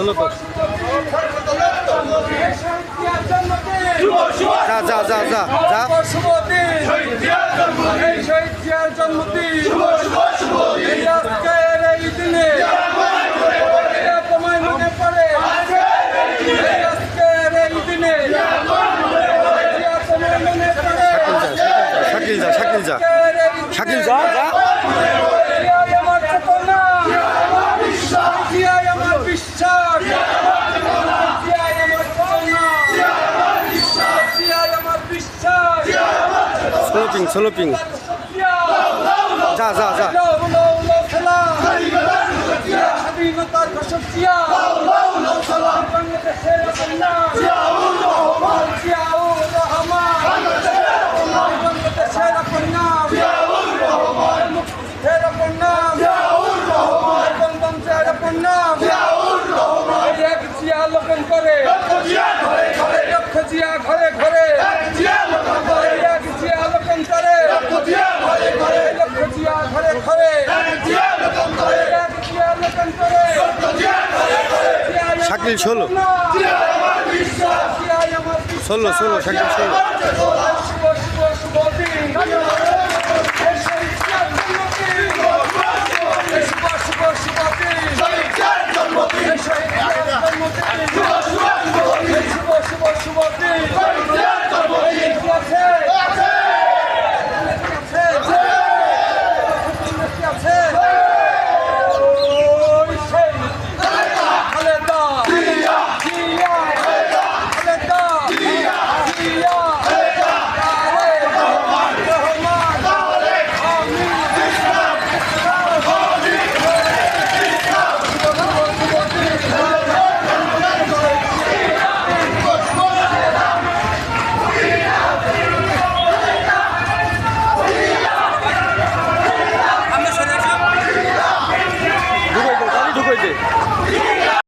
ষোলো তো যা যা যা যা যা শাকিল যা শাকিল যা শাকিল যা যা ষোলো পিং যা যা যা স্বাধীনতার ঘোষক জিয়া বাংলাদেশের বাংলাদেশের নাম জিয়া লোকন করে লক্ষ জিয়া ঘরে ঘরে জিয়া লোকন করে লক্ষ জিয়া ঘরে ঘরে শাকিল ষোলো ষোলো শাকিল ষোলো শুভ